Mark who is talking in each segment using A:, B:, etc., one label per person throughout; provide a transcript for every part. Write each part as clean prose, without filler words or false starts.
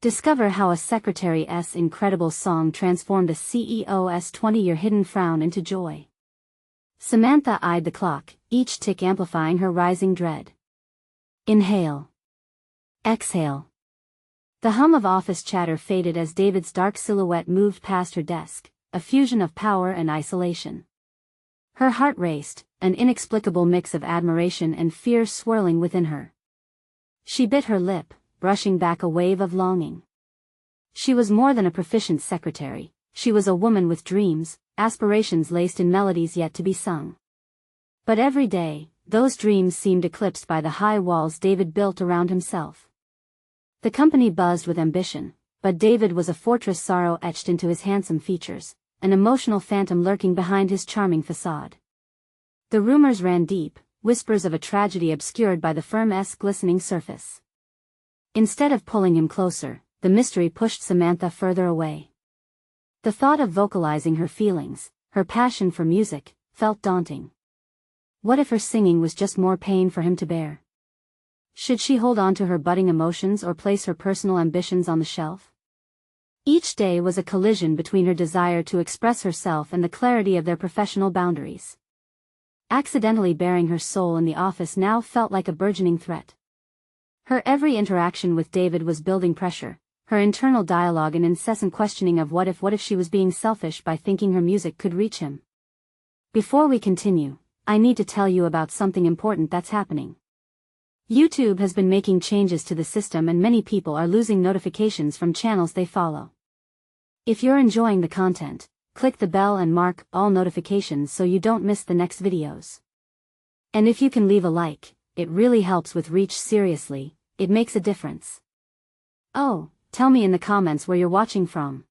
A: Discover how a secretary's incredible song transformed a CEO's 20-year hidden frown into joy. Samantha eyed the clock, each tick amplifying her rising dread. Inhale. Exhale. The hum of office chatter faded as David's dark silhouette moved past her desk, a fusion of power and isolation. Her heart raced, an inexplicable mix of admiration and fear swirling within her. She bit her lip, brushing back a wave of longing. She was more than a proficient secretary, she was a woman with dreams, aspirations laced in melodies yet to be sung. But every day, those dreams seemed eclipsed by the high walls David built around himself. The company buzzed with ambition, but David was a fortress, sorrow etched into his handsome features, an emotional phantom lurking behind his charming facade. The rumors ran deep, whispers of a tragedy obscured by the firm's glistening surface. Instead of pulling him closer, the mystery pushed Samantha further away. The thought of vocalizing her feelings, her passion for music, felt daunting. What if her singing was just more pain for him to bear? Should she hold on to her budding emotions or place her personal ambitions on the shelf? Each day was a collision between her desire to express herself and the clarity of their professional boundaries. Accidentally baring her soul in the office now felt like a burgeoning threat. Her every interaction with David was building pressure, her internal dialogue an incessant questioning of what if she was being selfish by thinking her music could reach him. Before we continue, I need to tell you about something important that's happening. YouTube has been making changes to the system and many people are losing notifications from channels they follow. If you're enjoying the content, click the bell and mark all notifications so you don't miss the next videos. And if you can leave a like, it really helps with reach. Seriously, it makes a difference. Oh, tell me in the comments where you're watching from.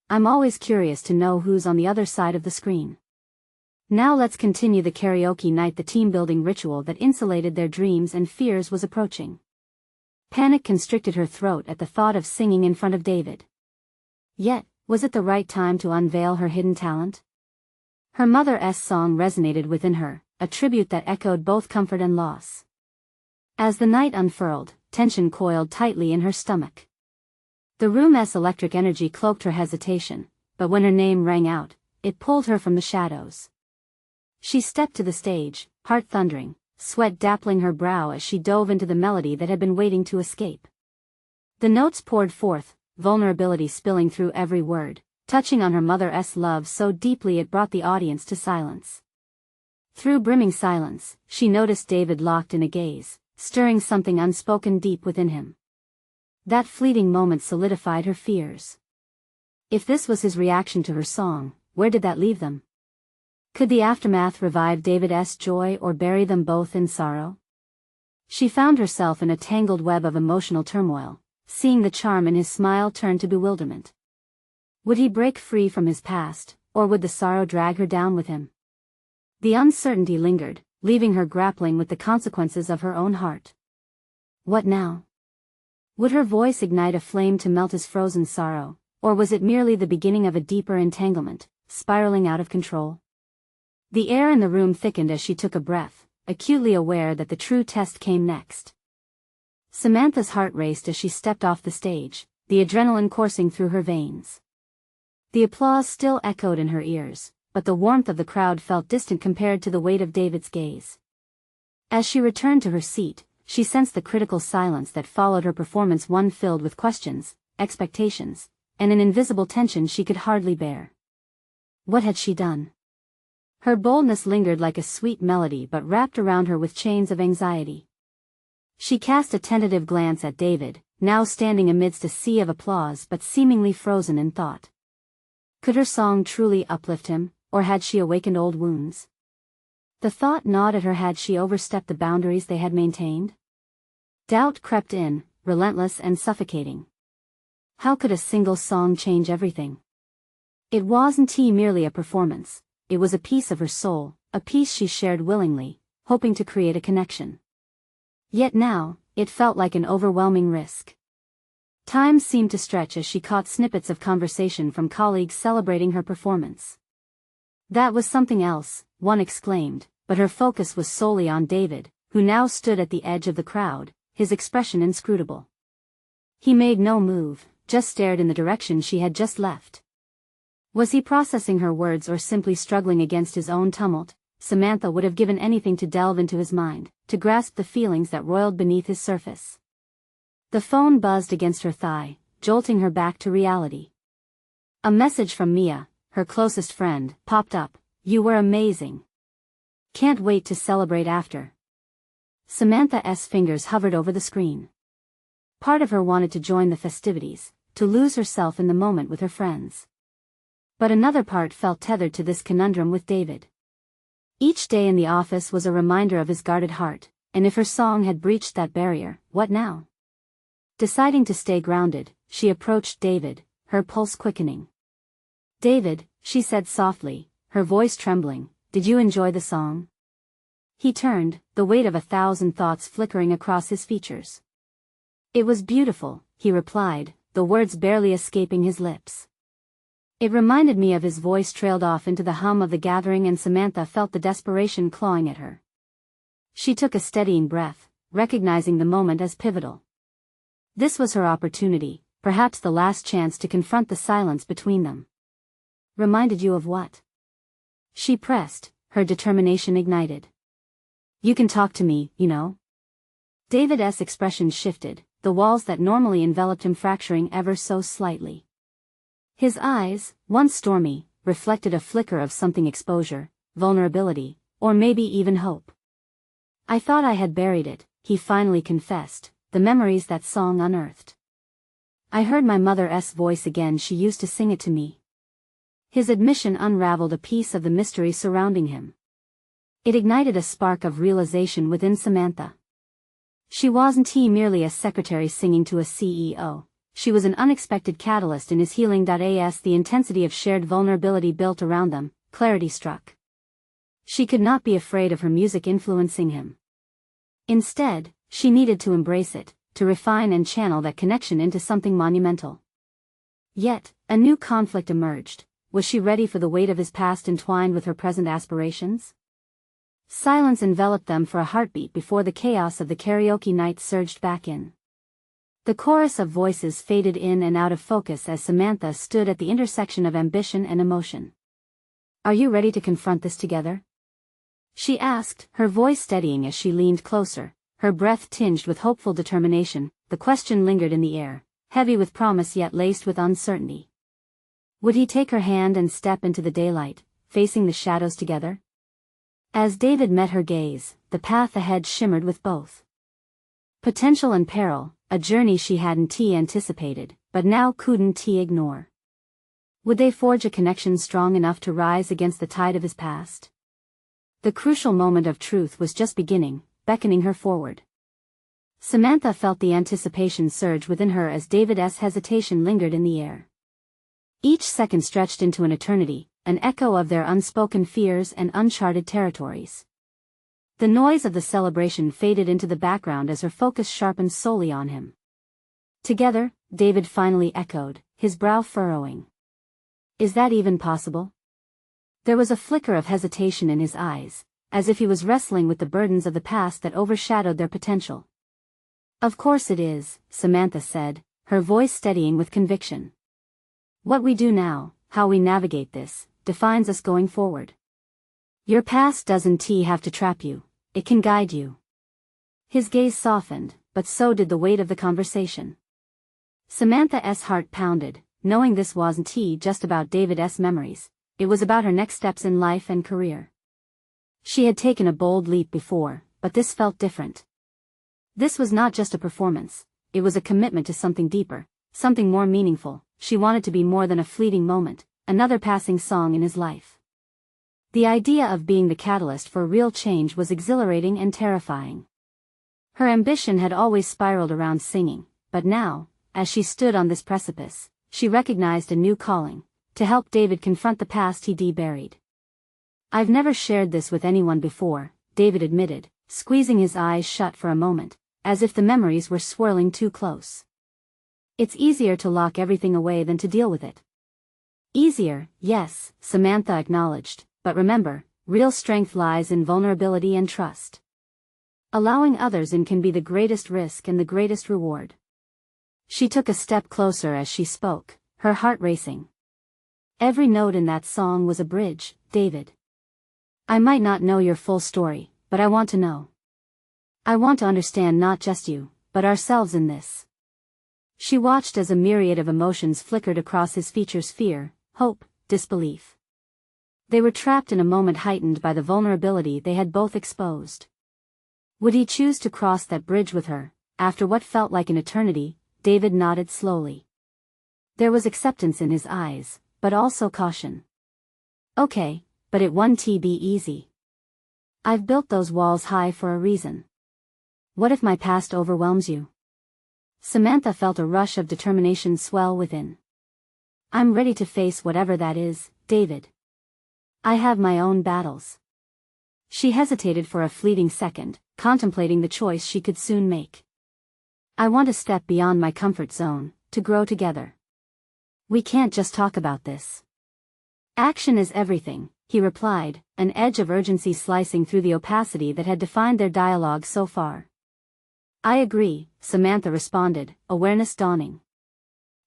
A: I'm always curious to know who's on the other side of the screen. Now let's continue the karaoke night. The team-building ritual that insulated their dreams and fears was approaching. Panic constricted her throat at the thought of singing in front of David. Yet, was it the right time to unveil her hidden talent? Her mother's song resonated within her, a tribute that echoed both comfort and loss. As the night unfurled, tension coiled tightly in her stomach. The room's electric energy cloaked her hesitation, but when her name rang out, it pulled her from the shadows. She stepped to the stage, heart thundering, sweat dappling her brow as she dove into the melody that had been waiting to escape. The notes poured forth, vulnerability spilling through every word, touching on her mother's love so deeply it brought the audience to silence. Through brimming silence, she noticed David locked in a gaze, stirring something unspoken deep within him. That fleeting moment solidified her fears. If this was his reaction to her song, where did that leave them? Could the aftermath revive David's joy or bury them both in sorrow? She found herself in a tangled web of emotional turmoil, seeing the charm in his smile turn to bewilderment. Would he break free from his past, or would the sorrow drag her down with him? The uncertainty lingered, leaving her grappling with the consequences of her own heart. What now? Would her voice ignite a flame to melt his frozen sorrow, or was it merely the beginning of a deeper entanglement, spiraling out of control? The air in the room thickened as she took a breath, acutely aware that the true test came next. Samantha's heart raced as she stepped off the stage, the adrenaline coursing through her veins. The applause still echoed in her ears, but the warmth of the crowd felt distant compared to the weight of David's gaze. As she returned to her seat, she sensed the critical silence that followed her performance, one filled with questions, expectations, and an invisible tension she could hardly bear. What had she done? Her boldness lingered like a sweet melody but wrapped around her with chains of anxiety. She cast a tentative glance at David, now standing amidst a sea of applause but seemingly frozen in thought. Could her song truly uplift him, or had she awakened old wounds? The thought gnawed at her. Had she overstepped the boundaries they had maintained? Doubt crept in, relentless and suffocating. How could a single song change everything? It wasn't merely a performance, it was a piece of her soul, a piece she shared willingly, hoping to create a connection. Yet now, it felt like an overwhelming risk. Time seemed to stretch as she caught snippets of conversation from colleagues celebrating her performance. That was something else, one exclaimed, but her focus was solely on David, who now stood at the edge of the crowd, his expression inscrutable. He made no move, just stared in the direction she had just left. Was he processing her words or simply struggling against his own tumult? Samantha would have given anything to delve into his mind, to grasp the feelings that roiled beneath his surface. The phone buzzed against her thigh, jolting her back to reality. A message from Mia, her closest friend, popped up. "You were amazing. Can't wait to celebrate after." Samantha's fingers hovered over the screen. Part of her wanted to join the festivities, to lose herself in the moment with her friends. But another part felt tethered to this conundrum with David. Each day in the office was a reminder of his guarded heart, and if her song had breached that barrier, what now? Deciding to stay grounded, she approached David, her pulse quickening. "David," she said softly, her voice trembling, "did you enjoy the song?" He turned, the weight of 1,000 thoughts flickering across his features. "It was beautiful," he replied, the words barely escaping his lips. It reminded me of his voice trailed off into the hum of the gathering, and Samantha felt the desperation clawing at her. She took a steadying breath, recognizing the moment as pivotal. This was her opportunity, perhaps the last chance to confront the silence between them. "Reminded you of what?" She pressed, her determination ignited. "You can talk to me, you know." David's expression shifted, the walls that normally enveloped him fracturing ever so slightly. His eyes, once stormy, reflected a flicker of something: exposure, vulnerability, or maybe even hope. "I thought I had buried it," he finally confessed, "the memories that song unearthed. I heard my mother's voice again, she used to sing it to me." His admission unraveled a piece of the mystery surrounding him. It ignited a spark of realization within Samantha. She wasn't merely a secretary singing to a CEO. She was an unexpected catalyst in his healing. As the intensity of shared vulnerability built around them, clarity struck. She could not be afraid of her music influencing him. Instead, she needed to embrace it, to refine and channel that connection into something monumental. Yet, a new conflict emerged. Was she ready for the weight of his past entwined with her present aspirations? Silence enveloped them for a heartbeat before the chaos of the karaoke night surged back in. The chorus of voices faded in and out of focus as Samantha stood at the intersection of ambition and emotion. "Are you ready to confront this together?" she asked, her voice steadying as she leaned closer, her breath tinged with hopeful determination. The question lingered in the air, heavy with promise yet laced with uncertainty. Would he take her hand and step into the daylight, facing the shadows together? As David met her gaze, the path ahead shimmered with both potential and peril, a journey she hadn't anticipated, but now couldn't ignore. Would they forge a connection strong enough to rise against the tide of his past? The crucial moment of truth was just beginning, beckoning her forward. Samantha felt the anticipation surge within her as David's hesitation lingered in the air. Each second stretched into an eternity, an echo of their unspoken fears and uncharted territories. The noise of the celebration faded into the background as her focus sharpened solely on him. "Together," David finally echoed, his brow furrowing. "Is that even possible?" There was a flicker of hesitation in his eyes, as if he was wrestling with the burdens of the past that overshadowed their potential. "Of course it is," Samantha said, her voice steadying with conviction. "What we do now, how we navigate this, defines us going forward. Your past doesn't have to trap you, it can guide you." His gaze softened, but so did the weight of the conversation. Samantha's heart pounded, knowing this wasn't just about David's memories, it was about her next steps in life and career. She had taken a bold leap before, but this felt different. This was not just a performance, it was a commitment to something deeper, something more meaningful. She wanted to be more than a fleeting moment, another passing song in his life. The idea of being the catalyst for real change was exhilarating and terrifying. Her ambition had always spiraled around singing, but now, as she stood on this precipice, she recognized a new calling, to help David confront the past he'd buried. "I've never shared this with anyone before," David admitted, squeezing his eyes shut for a moment, as if the memories were swirling too close. "It's easier to lock everything away than to deal with it." "Easier, yes," Samantha acknowledged, "but remember, real strength lies in vulnerability and trust. Allowing others in can be the greatest risk and the greatest reward." She took a step closer as she spoke, her heart racing. Every note in that song was a bridge, David. I might not know your full story, but I want to know. I want to understand not just you, but ourselves in this. She watched as a myriad of emotions flickered across his features: fear, hope, disbelief. They were trapped in a moment heightened by the vulnerability they had both exposed. Would he choose to cross that bridge with her, after what felt like an eternity? David nodded slowly. There was acceptance in his eyes, but also caution. Okay, but it won't be easy. I've built those walls high for a reason. What if my past overwhelms you? Samantha felt a rush of determination swell within. I'm ready to face whatever that is, David. I have my own battles. She hesitated for a fleeting second, contemplating the choice she could soon make. I want to step beyond my comfort zone, to grow together. We can't just talk about this. Action is everything, he replied, an edge of urgency slicing through the opacity that had defined their dialogue so far. I agree, Samantha responded, awareness dawning.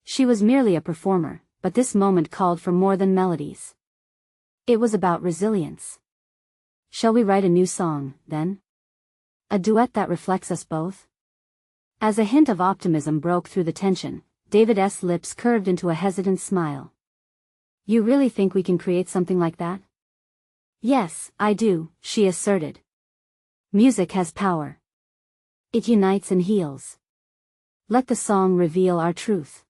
A: She was merely a performer, but this moment called for more than melodies. It was about resilience. Shall we write a new song, then? A duet that reflects us both? As a hint of optimism broke through the tension, David's lips curved into a hesitant smile. You really think we can create something like that? Yes, I do, she asserted. Music has power. It unites and heals. Let the song reveal our truth.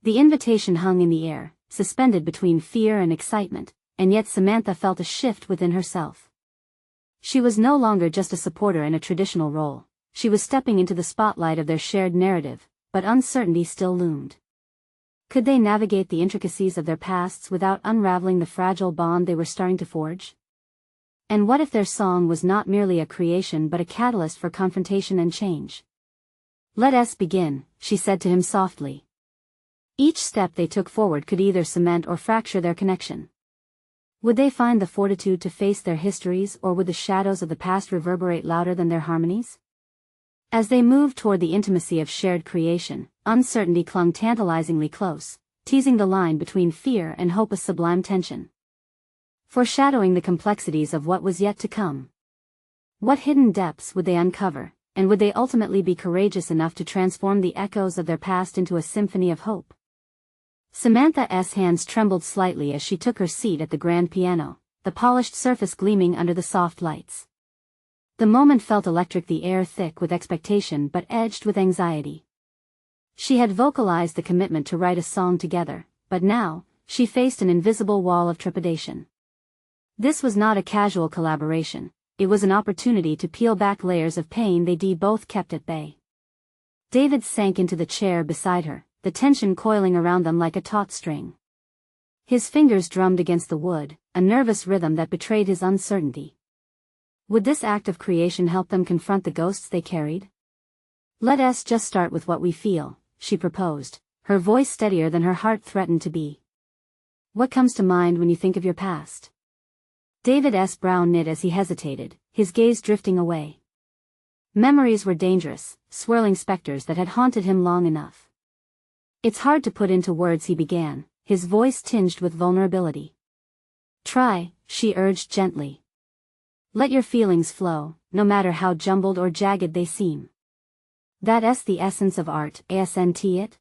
A: The invitation hung in the air, suspended between fear and excitement, and yet Samantha felt a shift within herself. She was no longer just a supporter in a traditional role. She was stepping into the spotlight of their shared narrative, but uncertainty still loomed. Could they navigate the intricacies of their pasts without unraveling the fragile bond they were starting to forge? And what if their song was not merely a creation but a catalyst for confrontation and change? Let us begin, she said to him softly. Each step they took forward could either cement or fracture their connection. Would they find the fortitude to face their histories, or would the shadows of the past reverberate louder than their harmonies? As they moved toward the intimacy of shared creation, uncertainty clung tantalizingly close, teasing the line between fear and hope, a sublime tension. Foreshadowing the complexities of what was yet to come. What hidden depths would they uncover, and would they ultimately be courageous enough to transform the echoes of their past into a symphony of hope? Samantha's hands trembled slightly as she took her seat at the grand piano, the polished surface gleaming under the soft lights. The moment felt electric, the air thick with expectation but edged with anxiety. She had vocalized the commitment to write a song together, but now, she faced an invisible wall of trepidation. This was not a casual collaboration, it was an opportunity to peel back layers of pain they both kept at bay. David sank into the chair beside her, the tension coiling around them like a taut string. His fingers drummed against the wood, a nervous rhythm that betrayed his uncertainty. Would this act of creation help them confront the ghosts they carried? Let us just start with what we feel, she proposed, her voice steadier than her heart threatened to be. What comes to mind when you think of your past? David's brow knit as he hesitated, his gaze drifting away. Memories were dangerous, swirling specters that had haunted him long enough. It's hard to put into words, he began, his voice tinged with vulnerability. Try, she urged gently. Let your feelings flow, no matter how jumbled or jagged they seem. That's the essence of art, isn't it?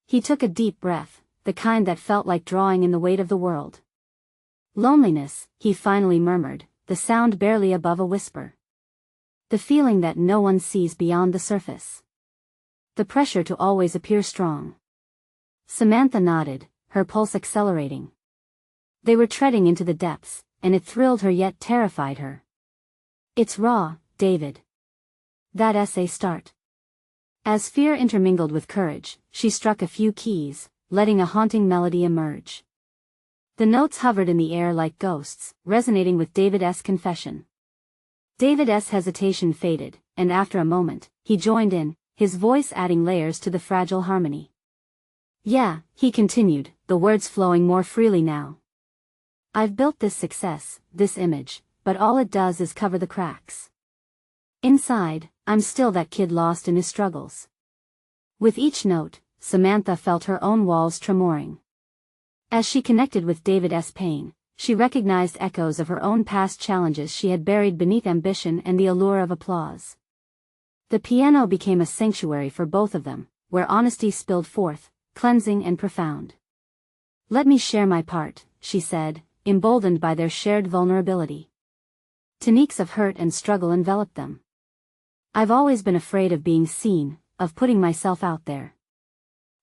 A: He took a deep breath, the kind that felt like drawing in the weight of the world. Loneliness, he finally murmured, the sound barely above a whisper. The feeling that no one sees beyond the surface. The pressure to always appear strong. Samantha nodded, her pulse accelerating. They were treading into the depths, and it thrilled her yet terrified her. It's raw, David. That's a start. As fear intermingled with courage, she struck a few keys, letting a haunting melody emerge. The notes hovered in the air like ghosts, resonating with David's confession. David's hesitation faded, and after a moment, he joined in, his voice adding layers to the fragile harmony. Yeah, he continued, the words flowing more freely now. I've built this success, this image, but all it does is cover the cracks. Inside, I'm still that kid lost in his struggles. With each note, Samantha felt her own walls tremoring. As she connected with David's pain, she recognized echoes of her own past challenges she had buried beneath ambition and the allure of applause. The piano became a sanctuary for both of them, where honesty spilled forth, cleansing and profound. "Let me share my part," she said, emboldened by their shared vulnerability. Techniques of hurt and struggle enveloped them. "I've always been afraid of being seen, of putting myself out there.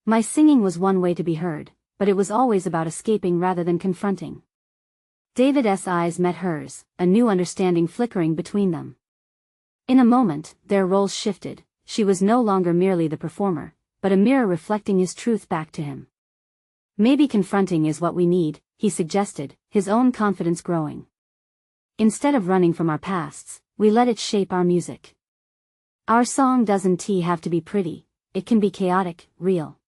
A: My singing was one way to be heard, but it was always about escaping rather than confronting." David's eyes met hers, a new understanding flickering between them. In a moment, their roles shifted. She was no longer merely the performer, but a mirror reflecting his truth back to him. "Maybe confronting is what we need," he suggested, his own confidence growing. "Instead of running from our pasts, we let it shape our music. Our song doesn't have to be pretty, it can be chaotic, real."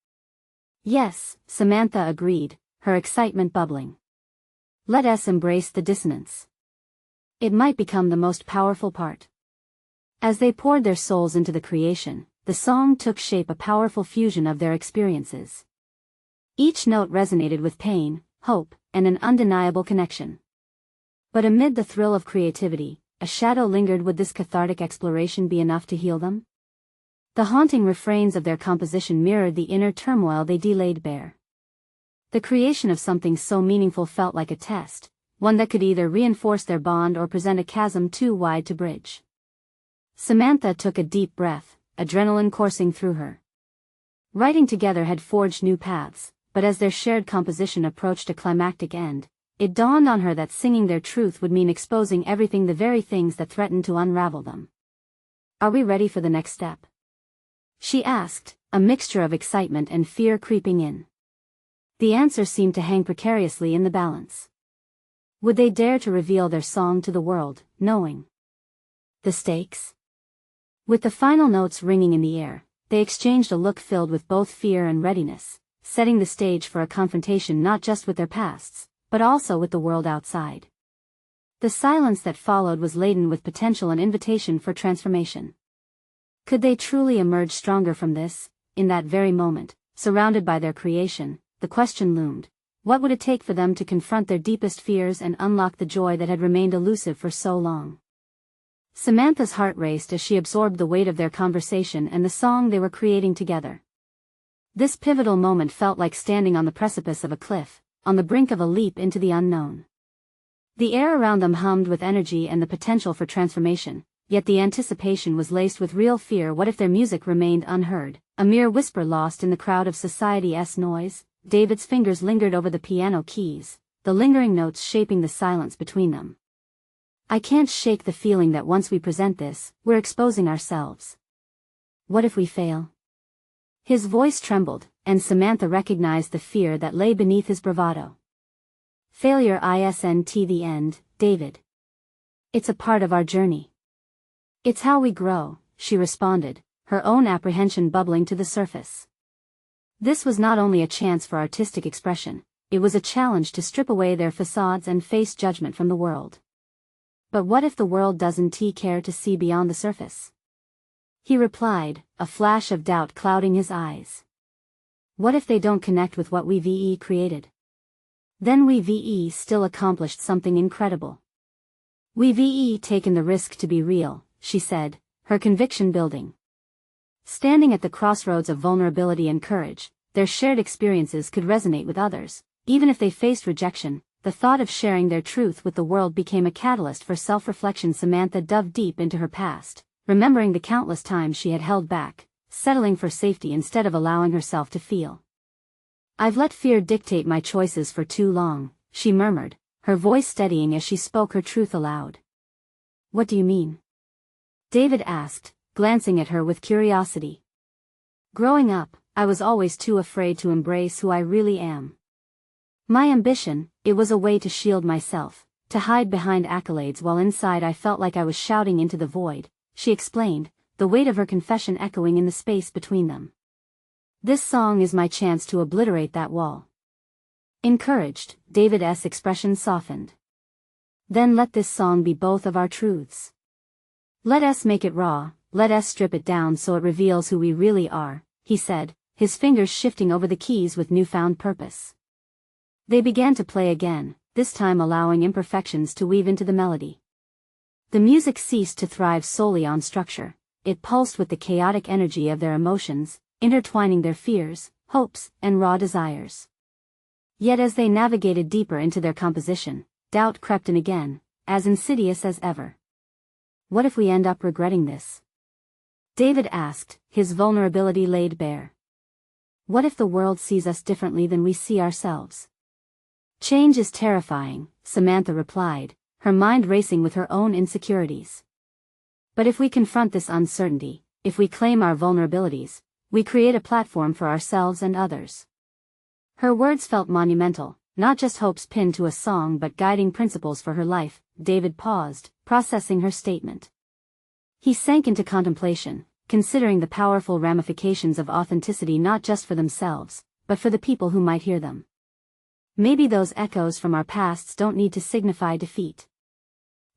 A: "Yes," Samantha agreed, her excitement bubbling. "Let us embrace the dissonance. It might become the most powerful part." As they poured their souls into the creation, the song took shape, a powerful fusion of their experiences. Each note resonated with pain, hope, and an undeniable connection. But amid the thrill of creativity, a shadow lingered. Would this cathartic exploration be enough to heal them? The haunting refrains of their composition mirrored the inner turmoil they laid bare. The creation of something so meaningful felt like a test, one that could either reinforce their bond or present a chasm too wide to bridge. Samantha took a deep breath, adrenaline coursing through her. Writing together had forged new paths, but as their shared composition approached a climactic end, it dawned on her that singing their truth would mean exposing everything, the very things that threatened to unravel them. "Are we ready for the next step?" she asked, a mixture of excitement and fear creeping in. The answer seemed to hang precariously in the balance. Would they dare to reveal their song to the world, knowing the stakes? With the final notes ringing in the air, they exchanged a look filled with both fear and readiness, setting the stage for a confrontation not just with their pasts, but also with the world outside. The silence that followed was laden with potential and invitation for transformation. Could they truly emerge stronger from this? In that very moment, surrounded by their creation, the question loomed: what would it take for them to confront their deepest fears and unlock the joy that had remained elusive for so long? Samantha's heart raced as she absorbed the weight of their conversation and the song they were creating together. This pivotal moment felt like standing on the precipice of a cliff, on the brink of a leap into the unknown. The air around them hummed with energy and the potential for transformation, yet the anticipation was laced with real fear. What if their music remained unheard, a mere whisper lost in the crowd of society's noise? David's fingers lingered over the piano keys, the lingering notes shaping the silence between them. "I can't shake the feeling that once we present this, we're exposing ourselves. What if we fail?" His voice trembled, and Samantha recognized the fear that lay beneath his bravado. "Failure isn't the end, David. It's a part of our journey. It's how we grow," she responded, her own apprehension bubbling to the surface. This was not only a chance for artistic expression, it was a challenge to strip away their facades and face judgment from the world. "But what if the world doesn't care to see beyond the surface?" he replied, a flash of doubt clouding his eyes. "What if they don't connect with what we've created? Then we've still accomplished something incredible. We've taken the risk to be real," she said, her conviction building. Standing at the crossroads of vulnerability and courage, their shared experiences could resonate with others. Even if they faced rejection, the thought of sharing their truth with the world became a catalyst for self-reflection. Samantha dove deep into her past, remembering the countless times she had held back, settling for safety instead of allowing herself to feel. "I've let fear dictate my choices for too long," she murmured, her voice steadying as she spoke her truth aloud. "What do you mean?" David asked, glancing at her with curiosity. "Growing up, I was always too afraid to embrace who I really am. My ambition, it was a way to shield myself, to hide behind accolades while inside I felt like I was shouting into the void," she explained, the weight of her confession echoing in the space between them. "This song is my chance to obliterate that wall." Encouraged, David's expression softened. "Then let this song be both of our truths. Let us make it raw, let us strip it down so it reveals who we really are," he said, his fingers shifting over the keys with newfound purpose. They began to play again, this time allowing imperfections to weave into the melody. The music ceased to thrive solely on structure, it pulsed with the chaotic energy of their emotions, intertwining their fears, hopes, and raw desires. Yet as they navigated deeper into their composition, doubt crept in again, as insidious as ever. What if we end up regretting this? David asked, his vulnerability laid bare. What if the world sees us differently than we see ourselves? Change is terrifying, Samantha replied, her mind racing with her own insecurities. But if we confront this uncertainty, if we claim our vulnerabilities, we create a platform for ourselves and others. Her words felt monumental, not just hopes pinned to a song but guiding principles for her life. David paused, processing her statement. He sank into contemplation, considering the powerful ramifications of authenticity not just for themselves, but for the people who might hear them. Maybe those echoes from our pasts don't need to signify defeat.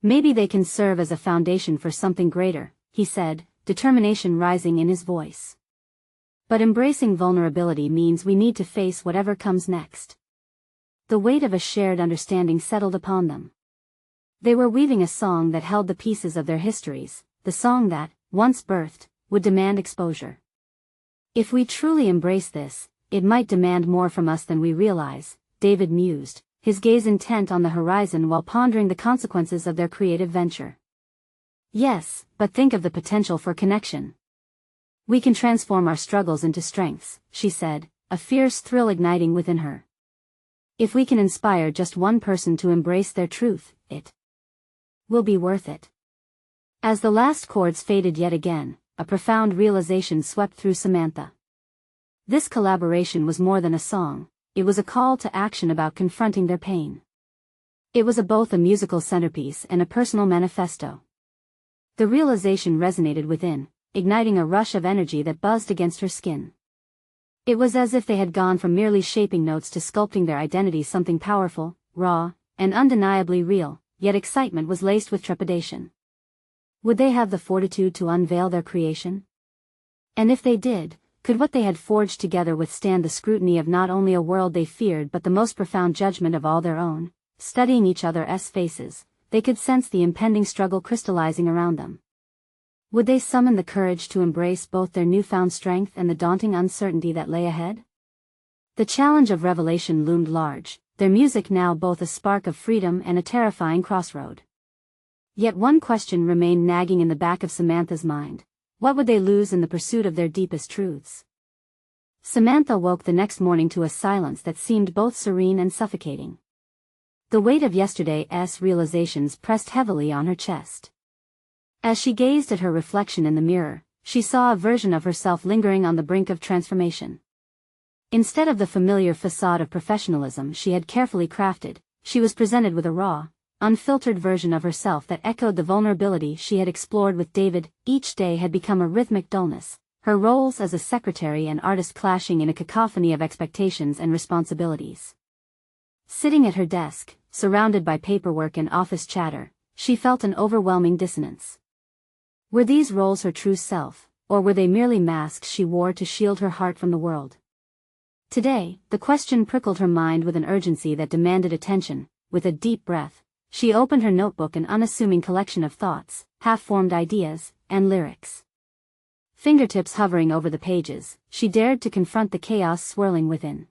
A: Maybe they can serve as a foundation for something greater, he said, determination rising in his voice. But embracing vulnerability means we need to face whatever comes next. The weight of a shared understanding settled upon them. They were weaving a song that held the pieces of their histories, the song that, once birthed, would demand exposure. If we truly embrace this, it might demand more from us than we realize, David mused, his gaze intent on the horizon while pondering the consequences of their creative venture. Yes, but think of the potential for connection. We can transform our struggles into strengths, she said, a fierce thrill igniting within her. If we can inspire just one person to embrace their truth, it will be worth it. As the last chords faded yet again, a profound realization swept through Samantha. This collaboration was more than a song, it was a call to action about confronting their pain. It was both a musical centerpiece and a personal manifesto. The realization resonated within, igniting a rush of energy that buzzed against her skin. It was as if they had gone from merely shaping notes to sculpting their identities, something powerful, raw, and undeniably real, yet excitement was laced with trepidation. Would they have the fortitude to unveil their creation? And if they did, could what they had forged together withstand the scrutiny of not only a world they feared but the most profound judgment of all their own? Studying each other's faces, they could sense the impending struggle crystallizing around them. Would they summon the courage to embrace both their newfound strength and the daunting uncertainty that lay ahead? The challenge of revelation loomed large, their music now both a spark of freedom and a terrifying crossroad. Yet one question remained nagging in the back of Samantha's mind. What would they lose in the pursuit of their deepest truths? Samantha woke the next morning to a silence that seemed both serene and suffocating. The weight of yesterday's realizations pressed heavily on her chest. As she gazed at her reflection in the mirror, she saw a version of herself lingering on the brink of transformation. Instead of the familiar facade of professionalism she had carefully crafted, she was presented with a raw, unfiltered version of herself that echoed the vulnerability she had explored with David. Each day had become a rhythmic dullness, her roles as a secretary and artist clashing in a cacophony of expectations and responsibilities. Sitting at her desk, surrounded by paperwork and office chatter, she felt an overwhelming dissonance. Were these roles her true self, or were they merely masks she wore to shield her heart from the world? Today, the question prickled her mind with an urgency that demanded attention. With a deep breath, she opened her notebook, an unassuming collection of thoughts, half-formed ideas, and lyrics. Fingertips hovering over the pages, she dared to confront the chaos swirling within.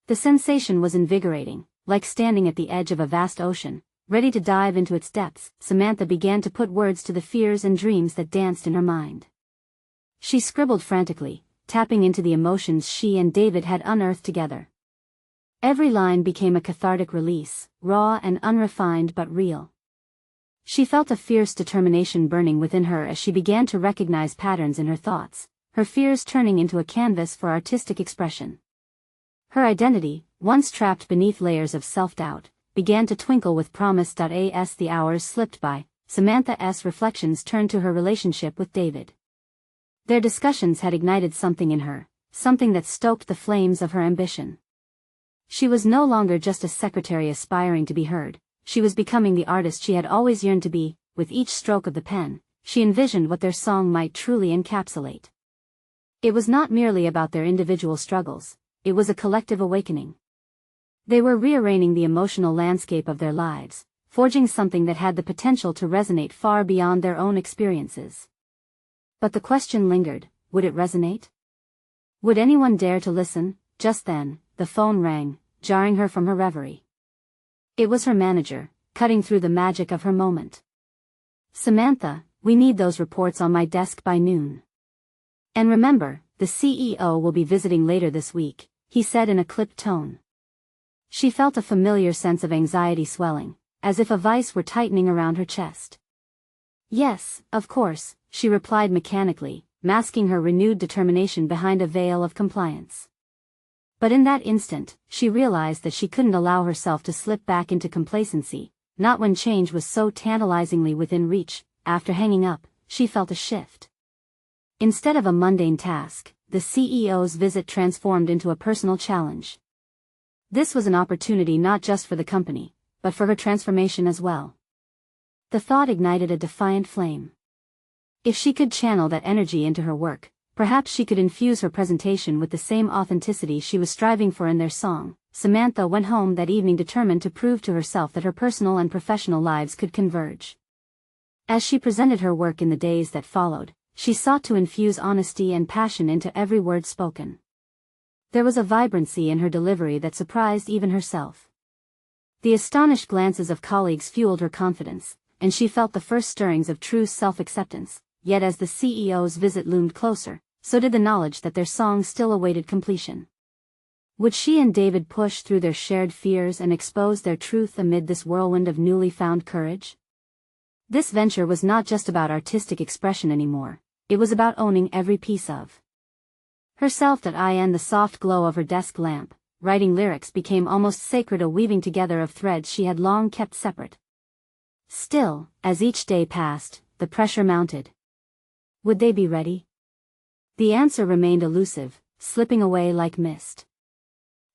A: The sensation was invigorating, like standing at the edge of a vast ocean, ready to dive into its depths. Samantha began to put words to the fears and dreams that danced in her mind. She scribbled frantically, tapping into the emotions she and David had unearthed together. Every line became a cathartic release, raw and unrefined but real. She felt a fierce determination burning within her as she began to recognize patterns in her thoughts, her fears turning into a canvas for artistic expression. Her identity, once trapped beneath layers of self-doubt, began to twinkle with promise. As the hours slipped by, Samantha's reflections turned to her relationship with David. Their discussions had ignited something in her, something that stoked the flames of her ambition. She was no longer just a secretary aspiring to be heard, she was becoming the artist she had always yearned to be. With each stroke of the pen, she envisioned what their song might truly encapsulate. It was not merely about their individual struggles, it was a collective awakening. They were rearranging the emotional landscape of their lives, forging something that had the potential to resonate far beyond their own experiences. But the question lingered, would it resonate? Would anyone dare to listen? Just then, the phone rang, jarring her from her reverie. It was her manager, cutting through the magic of her moment. "Samantha, we need those reports on my desk by noon. And remember, the CEO will be visiting later this week," he said in a clipped tone. She felt a familiar sense of anxiety swelling, as if a vice were tightening around her chest. "Yes, of course," she replied mechanically, masking her renewed determination behind a veil of compliance. But in that instant, she realized that she couldn't allow herself to slip back into complacency, not when change was so tantalizingly within reach. After hanging up, she felt a shift. Instead of a mundane task, the CEO's visit transformed into a personal challenge. This was an opportunity not just for the company, but for her transformation as well. The thought ignited a defiant flame. If she could channel that energy into her work, perhaps she could infuse her presentation with the same authenticity she was striving for in their song. Samantha went home that evening determined to prove to herself that her personal and professional lives could converge. As she presented her work in the days that followed, she sought to infuse honesty and passion into every word spoken. There was a vibrancy in her delivery that surprised even herself. The astonished glances of colleagues fueled her confidence, and she felt the first stirrings of true self-acceptance. Yet as the CEO's visit loomed closer, so did the knowledge that their song still awaited completion. Would she and David push through their shared fears and expose their truth amid this whirlwind of newly found courage? This venture was not just about artistic expression anymore, it was about owning every piece of herself. The soft glow of her desk lamp, writing lyrics became almost sacred, a weaving together of threads she had long kept separate. Still, as each day passed, the pressure mounted. Would they be ready? The answer remained elusive, slipping away like mist.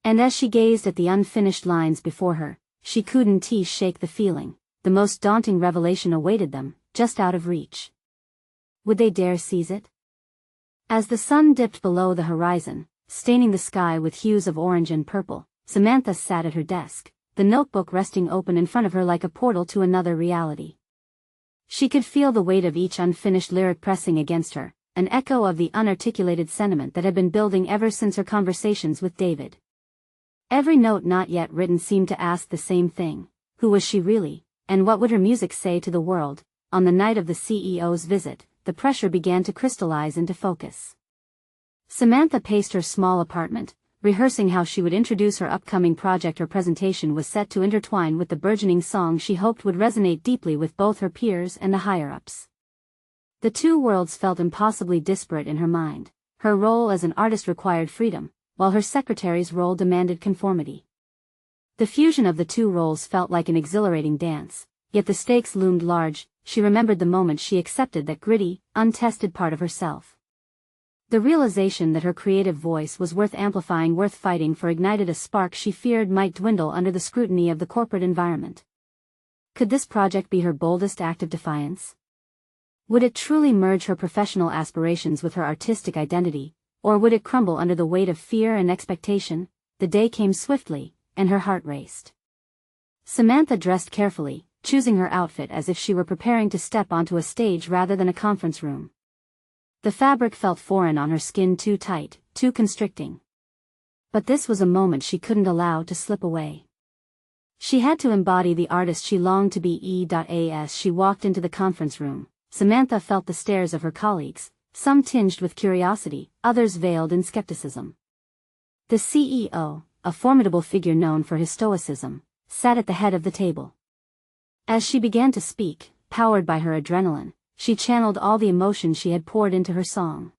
A: And as she gazed at the unfinished lines before her, she couldn't shake the feeling. The most daunting revelation awaited them, just out of reach. Would they dare seize it? As the sun dipped below the horizon, staining the sky with hues of orange and purple, Samantha sat at her desk, the notebook resting open in front of her like a portal to another reality. She could feel the weight of each unfinished lyric pressing against her, an echo of the unarticulated sentiment that had been building ever since her conversations with David. Every note not yet written seemed to ask the same thing: who was she really, and what would her music say to the world? On the night of the CEO's visit, the pressure began to crystallize into focus. Samantha paced her small apartment, rehearsing how she would introduce her upcoming project. Her presentation was set to intertwine with the burgeoning song she hoped would resonate deeply with both her peers and the higher-ups. The two worlds felt impossibly disparate in her mind. Her role as an artist required freedom, while her secretary's role demanded conformity. The fusion of the two roles felt like an exhilarating dance, yet the stakes loomed large. She remembered the moment she accepted that gritty, untested part of herself. The realization that her creative voice was worth amplifying, worth fighting for, ignited a spark she feared might dwindle under the scrutiny of the corporate environment. Could this project be her boldest act of defiance? Would it truly merge her professional aspirations with her artistic identity, or would it crumble under the weight of fear and expectation? The day came swiftly, and her heart raced. Samantha dressed carefully, choosing her outfit as if she were preparing to step onto a stage rather than a conference room. The fabric felt foreign on her skin, too tight, too constricting. But this was a moment she couldn't allow to slip away. She had to embody the artist she longed to be. As she walked into the conference room, Samantha felt the stares of her colleagues, some tinged with curiosity, others veiled in skepticism. The CEO, a formidable figure known for his stoicism, sat at the head of the table. As she began to speak, powered by her adrenaline, she channeled all the emotion she had poured into her song.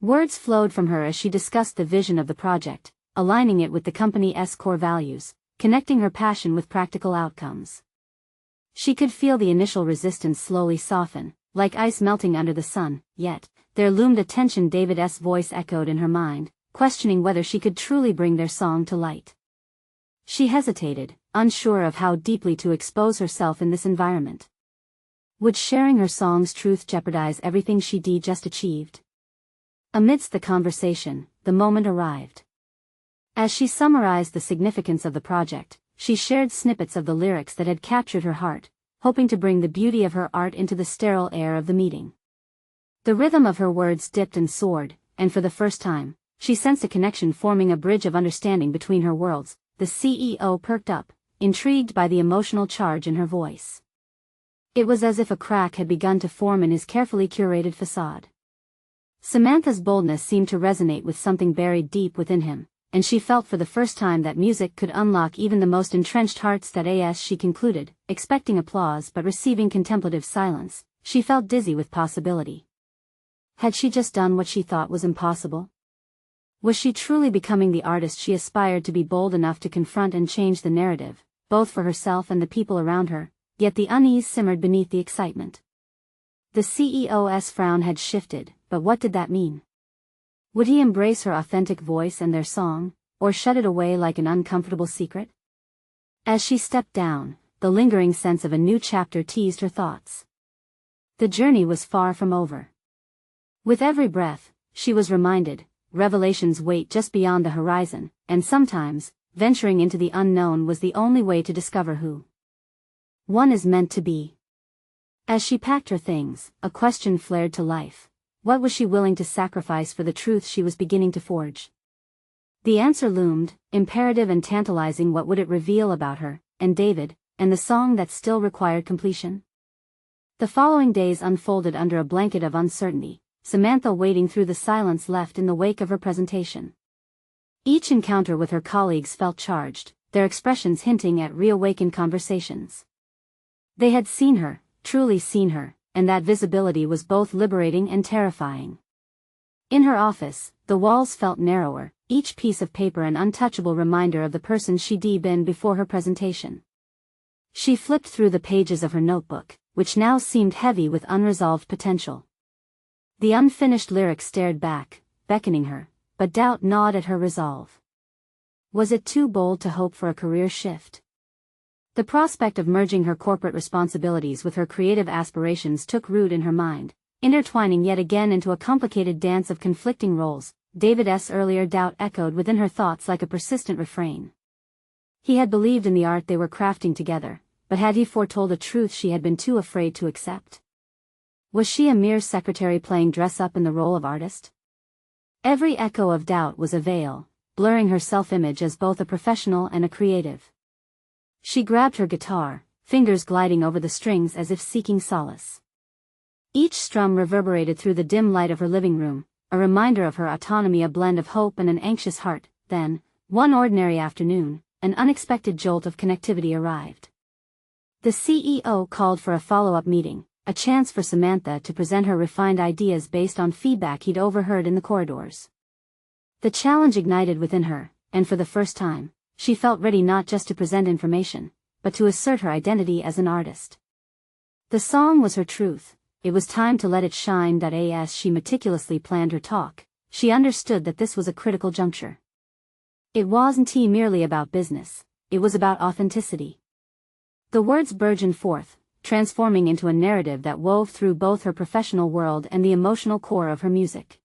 A: Words flowed from her as she discussed the vision of the project, aligning it with the company's core values, connecting her passion with practical outcomes. She could feel the initial resistance slowly soften, like ice melting under the sun, yet there loomed a tension. David's voice echoed in her mind, questioning whether she could truly bring their song to light. She hesitated, unsure of how deeply to expose herself in this environment. Would sharing her song's truth jeopardize everything she'd just achieved? Amidst the conversation, the moment arrived. As she summarized the significance of the project, she shared snippets of the lyrics that had captured her heart, hoping to bring the beauty of her art into the sterile air of the meeting. The rhythm of her words dipped and soared, and for the first time, she sensed a connection forming a bridge of understanding between her worlds. The CEO perked up, intrigued by the emotional charge in her voice. It was as if a crack had begun to form in his carefully curated facade. Samantha's boldness seemed to resonate with something buried deep within him, and she felt for the first time that music could unlock even the most entrenched hearts. As she concluded, expecting applause but receiving contemplative silence, she felt dizzy with possibility. Had she just done what she thought was impossible? Was she truly becoming the artist she aspired to be, bold enough to confront and change the narrative, both for herself and the people around her? Yet the unease simmered beneath the excitement. The CEO's frown had shifted, but what did that mean? Would he embrace her authentic voice and their song, or shut it away like an uncomfortable secret? As she stepped down, the lingering sense of a new chapter teased her thoughts. The journey was far from over. With every breath, she was reminded, revelations wait just beyond the horizon, and sometimes, venturing into the unknown was the only way to discover who one is meant to be. As she packed her things, a question flared to life. What was she willing to sacrifice for the truth she was beginning to forge? The answer loomed, imperative and tantalizing. What would it reveal about her, and David, and the song that still required completion? The following days unfolded under a blanket of uncertainty, Samantha wading through the silence left in the wake of her presentation. Each encounter with her colleagues felt charged, their expressions hinting at reawakened conversations. They had seen her, truly seen her, and that visibility was both liberating and terrifying. In her office, the walls felt narrower, each piece of paper an untouchable reminder of the person she'd been before her presentation. She flipped through the pages of her notebook, which now seemed heavy with unresolved potential. The unfinished lyrics stared back, beckoning her, but doubt gnawed at her resolve. Was it too bold to hope for a career shift? The prospect of merging her corporate responsibilities with her creative aspirations took root in her mind, intertwining yet again into a complicated dance of conflicting roles. David's earlier doubt echoed within her thoughts like a persistent refrain. He had believed in the art they were crafting together, but had he foretold a truth she had been too afraid to accept? Was she a mere secretary playing dress-up in the role of artist? Every echo of doubt was a veil, blurring her self-image as both a professional and a creative. She grabbed her guitar, fingers gliding over the strings as if seeking solace. Each strum reverberated through the dim light of her living room, a reminder of her autonomy, a blend of hope and an anxious heart. Then, one ordinary afternoon, an unexpected jolt of connectivity arrived. The CEO called for a follow-up meeting, a chance for Samantha to present her refined ideas based on feedback he'd overheard in the corridors. The challenge ignited within her, and for the first time, she felt ready not just to present information, but to assert her identity as an artist. The song was her truth. It was time to let it shine. As she meticulously planned her talk, she understood that this was a critical juncture. It wasn't merely about business, it was about authenticity. The words burgeoned forth, transforming into a narrative that wove through both her professional world and the emotional core of her music.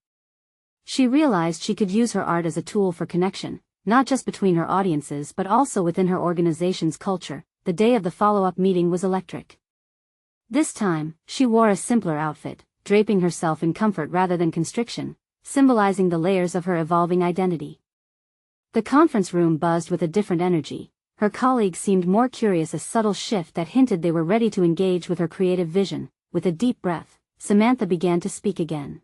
A: She realized she could use her art as a tool for connection, not just between her audiences but also within her organization's culture. The day of the follow-up meeting was electric. This time, she wore a simpler outfit, draping herself in comfort rather than constriction, symbolizing the layers of her evolving identity. The conference room buzzed with a different energy. Her colleagues seemed more curious, a subtle shift that hinted they were ready to engage with her creative vision. With a deep breath, Samantha began to speak again.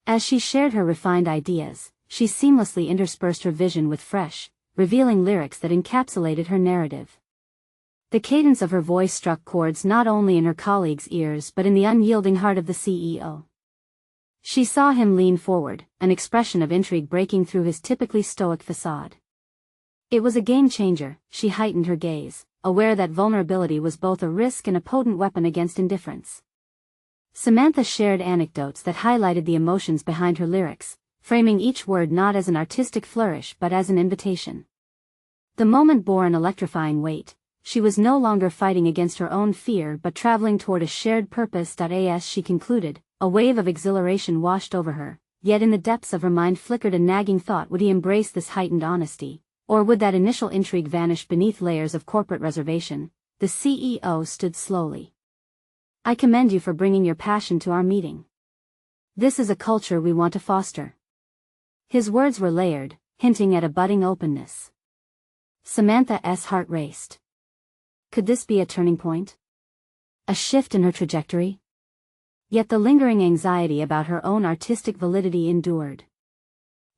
A: As she shared her refined ideas, she seamlessly interspersed her vision with fresh, revealing lyrics that encapsulated her narrative. The cadence of her voice struck chords not only in her colleagues' ears but in the unyielding heart of the CEO. She saw him lean forward, an expression of intrigue breaking through his typically stoic facade. It was a game-changer. She heightened her gaze, aware that vulnerability was both a risk and a potent weapon against indifference. Samantha shared anecdotes that highlighted the emotions behind her lyrics, framing each word not as an artistic flourish but as an invitation. The moment bore an electrifying weight. She was no longer fighting against her own fear but traveling toward a shared purpose. As she concluded, a wave of exhilaration washed over her, yet in the depths of her mind flickered a nagging thought: would he embrace this heightened honesty, or would that initial intrigue vanish beneath layers of corporate reservation? The CEO stood slowly. "I commend you for bringing your passion to our meeting. This is a culture we want to foster." His words were layered, hinting at a budding openness. Samantha's heart raced. Could this be a turning point? A shift in her trajectory? Yet the lingering anxiety about her own artistic validity endured.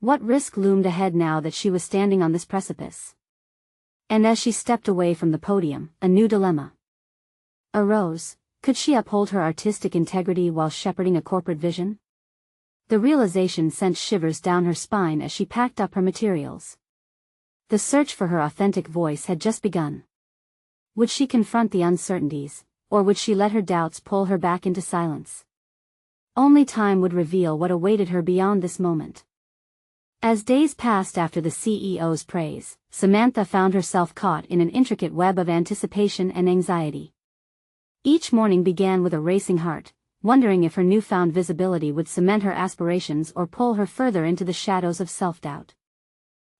A: What risk loomed ahead now that she was standing on this precipice? And as she stepped away from the podium, a new dilemma arose. Could she uphold her artistic integrity while shepherding a corporate vision? The realization sent shivers down her spine as she packed up her materials. The search for her authentic voice had just begun. Would she confront the uncertainties, or would she let her doubts pull her back into silence? Only time would reveal what awaited her beyond this moment. As days passed after the CEO's praise, Samantha found herself caught in an intricate web of anticipation and anxiety. Each morning began with a racing heart, wondering if her newfound visibility would cement her aspirations or pull her further into the shadows of self-doubt.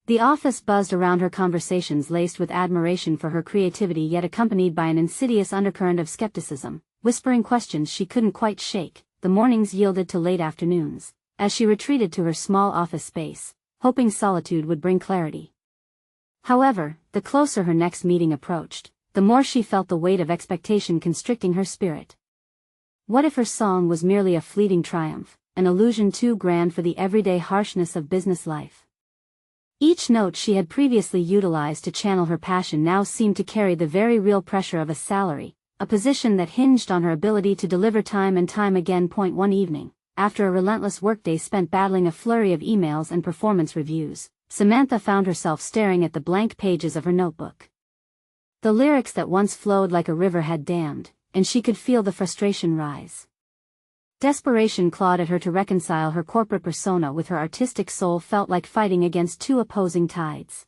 A: The office buzzed around her, conversations laced with admiration for her creativity yet accompanied by an insidious undercurrent of skepticism, whispering questions she couldn't quite shake. The mornings yielded to late afternoons, as she retreated to her small office space, hoping solitude would bring clarity. However, the closer her next meeting approached, the more she felt the weight of expectation constricting her spirit. What if her song was merely a fleeting triumph, an illusion too grand for the everyday harshness of business life? Each note she had previously utilized to channel her passion now seemed to carry the very real pressure of a salary, a position that hinged on her ability to deliver time and time again. One evening, after a relentless workday spent battling a flurry of emails and performance reviews, Samantha found herself staring at the blank pages of her notebook. The lyrics that once flowed like a river had dammed, and she could feel the frustration rise. Desperation clawed at her to reconcile her corporate persona with her artistic soul. Felt like fighting against two opposing tides.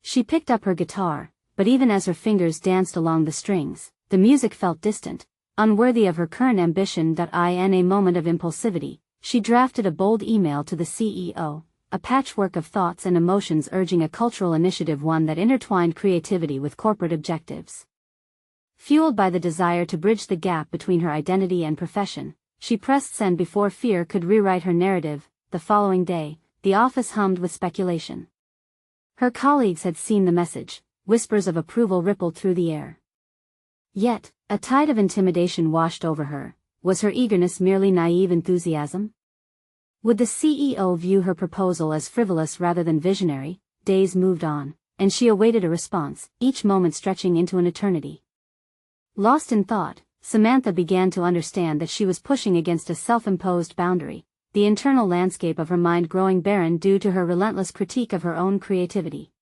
A: She picked up her guitar, but even as her fingers danced along the strings, the music felt distant, unworthy of her current ambition. In a moment of impulsivity, she drafted a bold email to the CEO, a patchwork of thoughts and emotions urging a cultural initiative, one that intertwined creativity with corporate objectives. Fueled by the desire to bridge the gap between her identity and profession, she pressed send before fear could rewrite her narrative. The following day, the office hummed with speculation. Her colleagues had seen the message, whispers of approval rippled through the air. Yet, a tide of intimidation washed over her. Was her eagerness merely naive enthusiasm? Would the CEO view her proposal as frivolous rather than visionary? Days moved on, and she awaited a response, each moment stretching into an eternity. Lost in thought, Samantha began to understand that she was pushing against a self-imposed boundary, the internal landscape of her mind growing barren due to her relentless critique of her own creativity.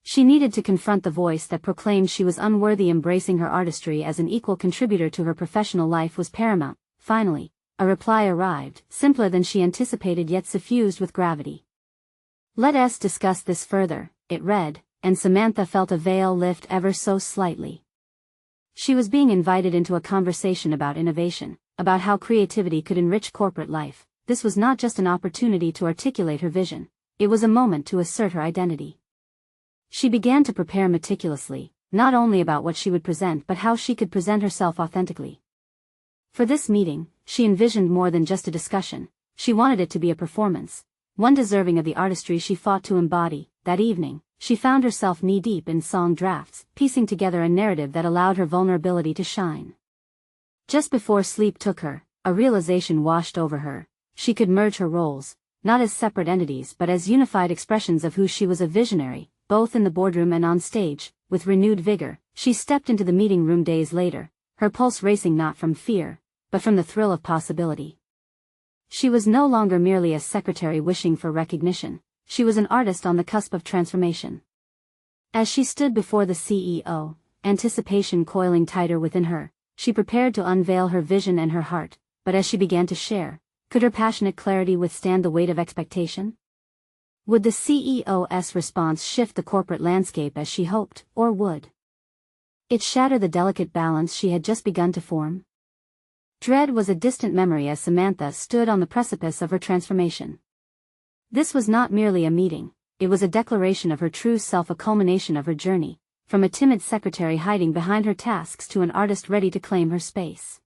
A: She needed to confront the voice that proclaimed she was unworthy. Embracing her artistry as an equal contributor to her professional life was paramount. Finally, a reply arrived, simpler than she anticipated yet suffused with gravity. "Let us discuss this further," it read, and Samantha felt a veil lift ever so slightly. She was being invited into a conversation about innovation, about how creativity could enrich corporate life. This was not just an opportunity to articulate her vision, it was a moment to assert her identity. She began to prepare meticulously, not only about what she would present but how she could present herself authentically. For this meeting, she envisioned more than just a discussion. She wanted it to be a performance, one deserving of the artistry she fought to embody. That evening, she found herself knee-deep in song drafts, piecing together a narrative that allowed her vulnerability to shine. Just before sleep took her, a realization washed over her. She could merge her roles, not as separate entities but as unified expressions of who she was: a visionary, both in the boardroom and on stage. With renewed vigor, she stepped into the meeting room days later, her pulse racing not from fear, but from the thrill of possibility. She was no longer merely a secretary wishing for recognition, she was an artist on the cusp of transformation. As she stood before the CEO, anticipation coiling tighter within her, she prepared to unveil her vision and her heart, but as she began to share, could her passionate clarity withstand the weight of expectation? Would the CEO's response shift the corporate landscape as she hoped, or would it shatter the delicate balance she had just begun to form? Dread was a distant memory as Samantha stood on the precipice of her transformation. This was not merely a meeting, it was a declaration of her true self, a culmination of her journey, from a timid secretary hiding behind her tasks to an artist ready to claim her space.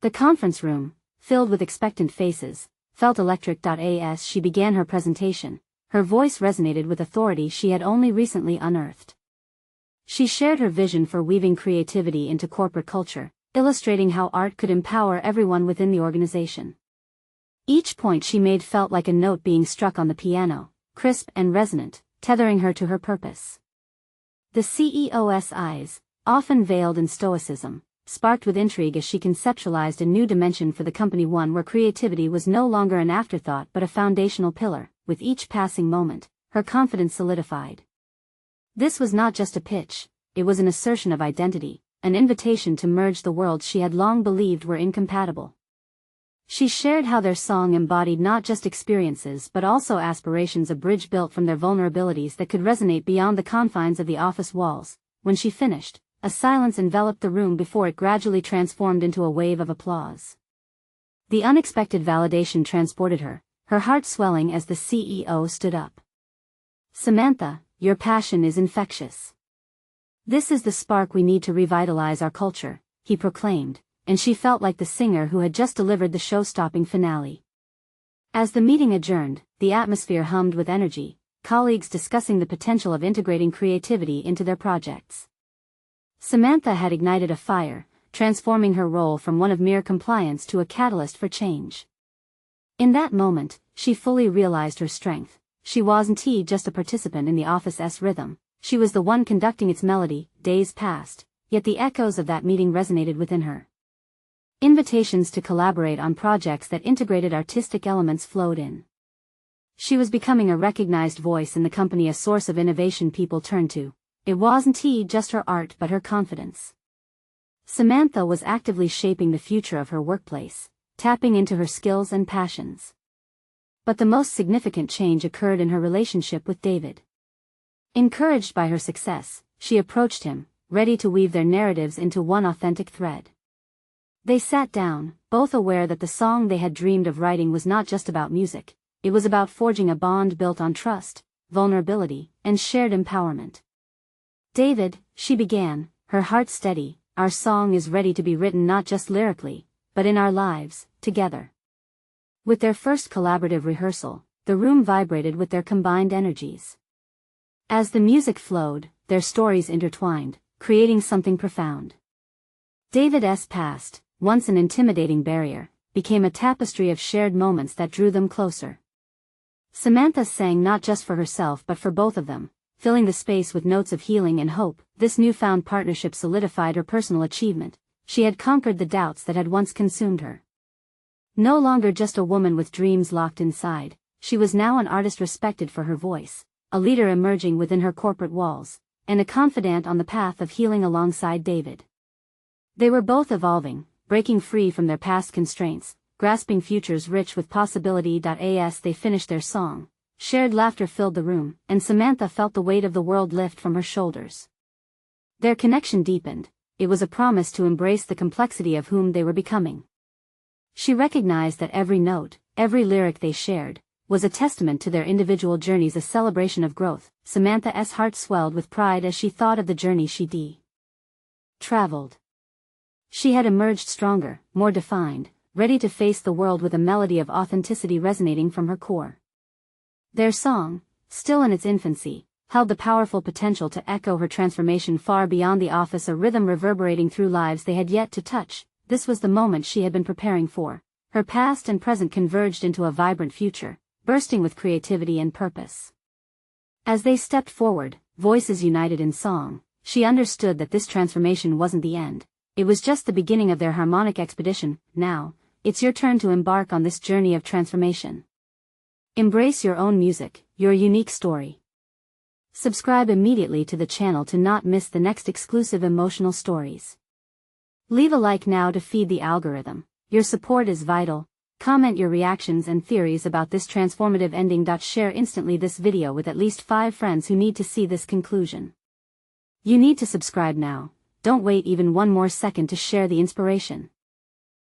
A: The conference room, filled with expectant faces, felt electric. As she began her presentation, her voice resonated with authority she had only recently unearthed. She shared her vision for weaving creativity into corporate culture, illustrating how art could empower everyone within the organization. Each point she made felt like a note being struck on the piano, crisp and resonant, tethering her to her purpose. The CEO's eyes, often veiled in stoicism, sparked with intrigue as she conceptualized a new dimension for the company, one where creativity was no longer an afterthought but a foundational pillar. With each passing moment, her confidence solidified. This was not just a pitch, it was an assertion of identity, an invitation to merge the worlds she had long believed were incompatible. She shared how their song embodied not just experiences but also aspirations, a bridge built from their vulnerabilities that could resonate beyond the confines of the office walls. When she finished, a silence enveloped the room before it gradually transformed into a wave of applause. The unexpected validation transported her, her heart swelling as the CEO stood up. "Samantha, your passion is infectious. This is the spark we need to revitalize our culture," he proclaimed, and she felt like the singer who had just delivered the show-stopping finale. As the meeting adjourned, the atmosphere hummed with energy, colleagues discussing the potential of integrating creativity into their projects. Samantha had ignited a fire, transforming her role from one of mere compliance to a catalyst for change. In that moment, she fully realized her strength. She wasn't just a participant in the office's rhythm, she was the one conducting its melody. Days passed, yet the echoes of that meeting resonated within her. Invitations to collaborate on projects that integrated artistic elements flowed in. She was becoming a recognized voice in the company, a source of innovation people turned to. It wasn't just her art but her confidence. Samantha was actively shaping the future of her workplace, tapping into her skills and passions. But the most significant change occurred in her relationship with David. Encouraged by her success, she approached him, ready to weave their narratives into one authentic thread. They sat down, both aware that the song they had dreamed of writing was not just about music, it was about forging a bond built on trust, vulnerability, and shared empowerment. "David," she began, her heart steady, "our song is ready to be written not just lyrically, but in our lives, together." With their first collaborative rehearsal, the room vibrated with their combined energies. As the music flowed, their stories intertwined, creating something profound. David's past, once an intimidating barrier, became a tapestry of shared moments that drew them closer. Samantha sang not just for herself but for both of them, filling the space with notes of healing and hope. This newfound partnership solidified her personal achievement. She had conquered the doubts that had once consumed her. No longer just a woman with dreams locked inside, she was now an artist respected for her voice, a leader emerging within her corporate walls, and a confidant on the path of healing alongside David. They were both evolving, breaking free from their past constraints, grasping futures rich with possibility. As they finished their song, shared laughter filled the room, and Samantha felt the weight of the world lift from her shoulders. Their connection deepened. It was a promise to embrace the complexity of whom they were becoming. She recognized that every note, every lyric they shared, was a testament to their individual journeys, a celebration of growth. Samantha's heart swelled with pride as she thought of the journey she'd traveled. She had emerged stronger, more defined, ready to face the world with a melody of authenticity resonating from her core. Their song, still in its infancy, held the powerful potential to echo her transformation far beyond the office, a rhythm reverberating through lives they had yet to touch. This was the moment she had been preparing for. Her past and present converged into a vibrant future, bursting with creativity and purpose. As they stepped forward, voices united in song, she understood that this transformation wasn't the end. It was just the beginning of their harmonic expedition. Now, it's your turn to embark on this journey of transformation. Embrace your own music, your unique story. Subscribe immediately to the channel to not miss the next exclusive emotional stories. Leave a like now to feed the algorithm. Your support is vital. Comment your reactions and theories about this transformative ending. Share instantly this video with at least 5 friends who need to see this conclusion. You need to subscribe now. Don't wait even one more second to share the inspiration.